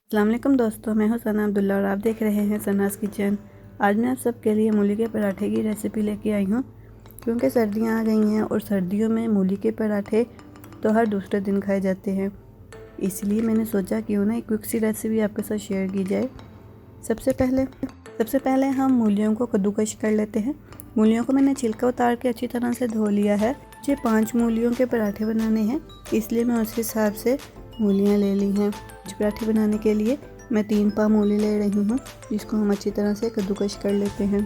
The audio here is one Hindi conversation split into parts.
अस्सलाम वालेकुम दोस्तों, मैं हूं सना अब्दुल्ला और आप देख रहे हैं सनास किचन। आज मैं आप सबके लिए मूली के पराठे की रेसिपी लेके आई हूं। क्योंकि सर्दियां आ गई हैं और सर्दियों में मूली के पराठे तो हर दूसरे दिन खाए जाते हैं, इसलिए मैंने सोचा क्यों ना एक क्विक सी रेसिपी आपके साथ शेयर की जाए। सबसे पहले हम मूलियों को कद्दूकश कर लेते हैं। मूलियों को मैंने छिलका उतार के अच्छी तरह से धो लिया है। मुझे 5 मूलियों के पराठे बनाने हैं, इसलिए मैं उस हिसाब से मूलियाँ ले ली हैं। पराठे बनाने के लिए मैं 3 पाव मूली ले रही हूँ, जिसको हम अच्छी तरह से कद्दूकश कर लेते हैं।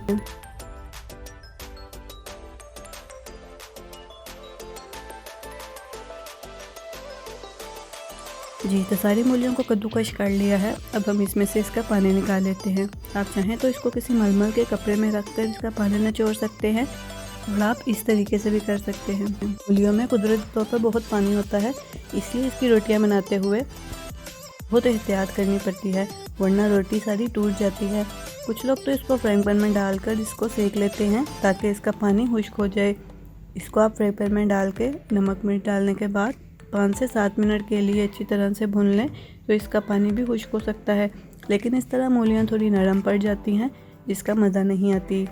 जी, तो सारी मूलियों को कद्दूकश कर लिया है। अब हम इसमें से इसका पानी निकाल लेते हैं। आप चाहें तो इसको किसी मलमल के कपड़े में रखकर इसका पानी निचोड़ सकते हैं और आप इस तरीके से भी कर सकते हैं। मूलियों में कुदरती तौर पर बहुत पानी होता है, इसलिए इसकी रोटियां बनाते हुए बहुत एहतियात करनी पड़ती है, वरना रोटी सारी टूट जाती है। कुछ लोग तो इसको फ्राइंग पैन में डालकर इसको सेक लेते हैं ताकि इसका पानी खुश्क हो जाए। इसको आप फ्राई पैन में डाल के नमक मिर्च डालने के बाद 5 से 7 मिनट के लिए अच्छी तरह से भून लें, तो इसका पानी भी खुश्क हो सकता है। लेकिन इस तरह मूलियाँ थोड़ी नरम पड़ जाती हैं, जिसका मज़ा नहीं आती।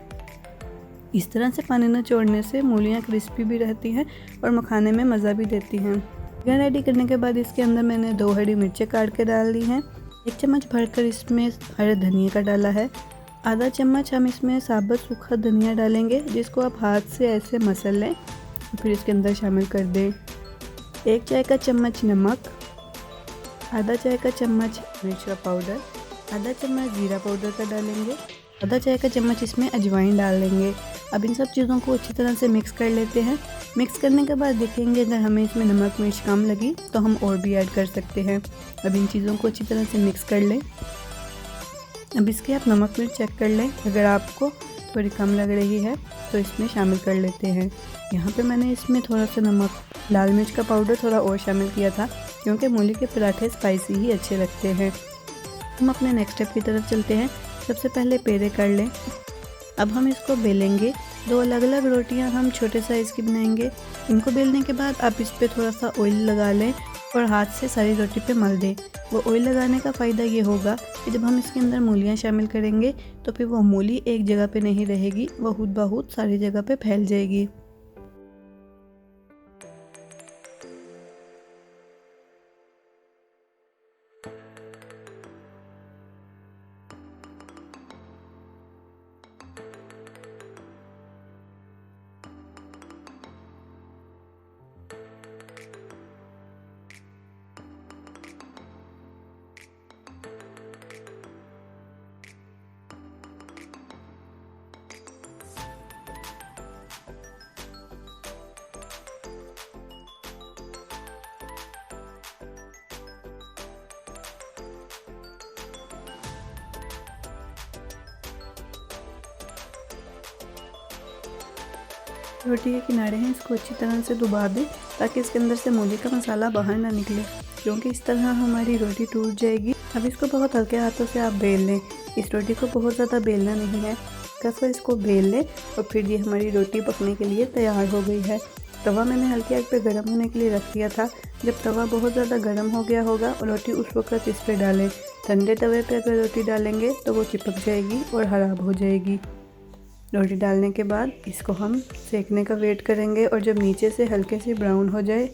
इस तरह से पानी निचोड़ने से मूलियाँ क्रिस्पी भी रहती हैं और खाने में मज़ा भी देती हैं। यह रेडी करने के बाद इसके अंदर मैंने 2 हरी मिर्चें काट के डाल दी हैं। 1 चम्मच भरकर इसमें हरे धनिया का डाला है। आधा चम्मच हम इसमें साबुत सूखा धनिया डालेंगे, जिसको आप हाथ से ऐसे मसल लें, फिर इसके अंदर शामिल कर दें। 1 चाय का चम्मच नमक, आधा चाय का चम्मच मिर्च का पाउडर, आधा चम्मच जीरा पाउडर का डालेंगे, आधा चाय का चम्मच इसमें अजवाइन डाल लेंगे। अब इन सब चीज़ों को अच्छी तरह से मिक्स कर लेते हैं। मिक्स करने के बाद देखेंगे अगर हमें इसमें नमक मिर्च कम लगी तो हम और भी ऐड कर सकते हैं। अब इन चीज़ों को अच्छी तरह से मिक्स कर लें। अब इसके आप नमक मिर्च चेक कर लें, अगर आपको थोड़ी कम लग रही है तो इसमें शामिल कर लेते हैं। यहाँ पे मैंने इसमें थोड़ा सा नमक, लाल मिर्च का पाउडर थोड़ा और शामिल किया था, क्योंकि मूली के पराठे स्पाइसी ही अच्छे लगते हैं। हम अपने नेक्स्ट स्टेप की तरफ चलते हैं। सबसे पहले पेड़े कर लें। अब हम इसको बेलेंगे। 2 अलग अलग रोटियां हम छोटे साइज़ की बनाएंगे। इनको बेलने के बाद आप इस पर थोड़ा सा ऑयल लगा लें और हाथ से सारी रोटी पे मल दें। वो ऑयल लगाने का फ़ायदा ये होगा कि जब हम इसके अंदर मूलियां शामिल करेंगे तो फिर वो मूली एक जगह पे नहीं रहेगी, वो खुद ब खुद सारी जगह पे फैल जाएगी। रोटी के किनारे हैं, इसको अच्छी तरह से दबा दें ताकि इसके अंदर से मूली का मसाला बाहर ना निकले, क्योंकि इस तरह हमारी रोटी टूट जाएगी। अब इसको बहुत हल्के हाथों से आप बेल लें। इस रोटी को बहुत ज़्यादा बेलना नहीं है, कसकर इसको बेल लें और फिर ये हमारी रोटी पकने के लिए तैयार हो गई है। तवा मैंने हल्की आग पे गर्म होने के लिए रख दिया था। जब तवा बहुत ज़्यादा गर्म हो गया होगा और रोटी उस वक्त इस पर डालें। ठंडे तवे पे अगर रोटी डालेंगे तो वो चिपक जाएगी और ख़राब हो जाएगी। रोटी डालने के बाद इसको हम सेकने का वेट करेंगे और जब नीचे से हल्के से ब्राउन हो जाए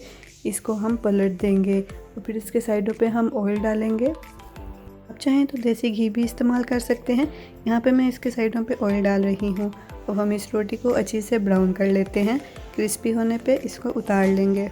इसको हम पलट देंगे और फिर इसके साइडों पे हम ऑयल डालेंगे। आप चाहें तो देसी घी भी इस्तेमाल कर सकते हैं। यहाँ पे मैं इसके साइडों पे ऑयल डाल रही हूँ। अब हम इस रोटी को अच्छे से ब्राउन कर लेते हैं। क्रिस्पी होने पे इसको उतार लेंगे।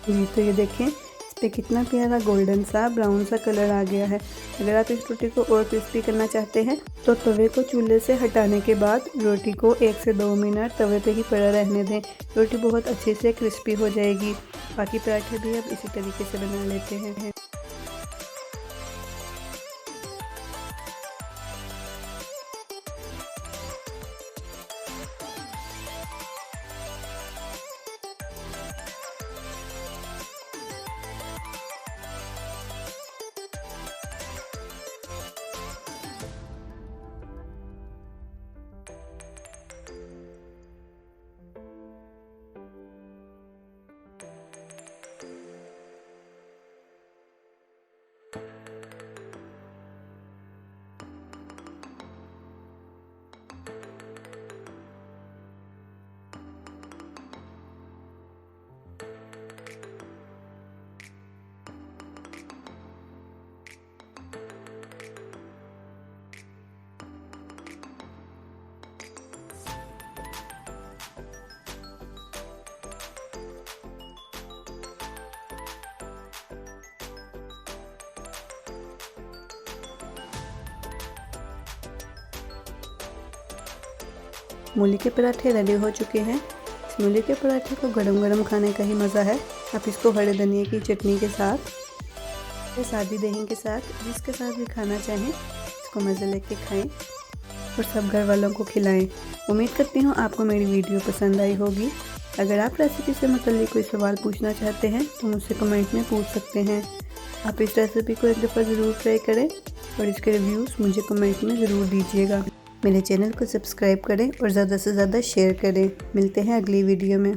जी, तो ये देखें इस पर कितना प्यारा गोल्डन सा ब्राउन सा कलर आ गया है। अगर आप इस रोटी को और क्रिस्पी करना चाहते हैं तो तवे को चूल्हे से हटाने के बाद रोटी को 1 से 2 मिनट तवे पे ही पड़ा रहने दें। रोटी बहुत अच्छे से क्रिस्पी हो जाएगी। बाकी पराठे भी आप इसी तरीके से बना लेते हैं। मूली के पराठे रेडी हो चुके हैं। इस मूली के पराठे को गरम गरम खाने का ही मज़ा है। आप इसको हरे धनिया की चटनी के साथ या सादी दही के साथ, जिसके साथ भी खाना चाहें, इसको मज़े लेके खाएं और सब घर वालों को खिलाएं। उम्मीद करती हूँ आपको मेरी वीडियो पसंद आई होगी। अगर आप रेसिपी से मुताल्लिक़ कोई सवाल पूछना चाहते हैं तो मुझसे कमेंट में पूछ सकते हैं। आप इस रेसिपी को एक दफ़ा ज़रूर ट्राई करें और इसके रिव्यूज़ मुझे कमेंट में ज़रूर दीजिएगा। मेरे चैनल को सब्सक्राइब करें और ज़्यादा से ज़्यादा शेयर करें। मिलते हैं अगली वीडियो में।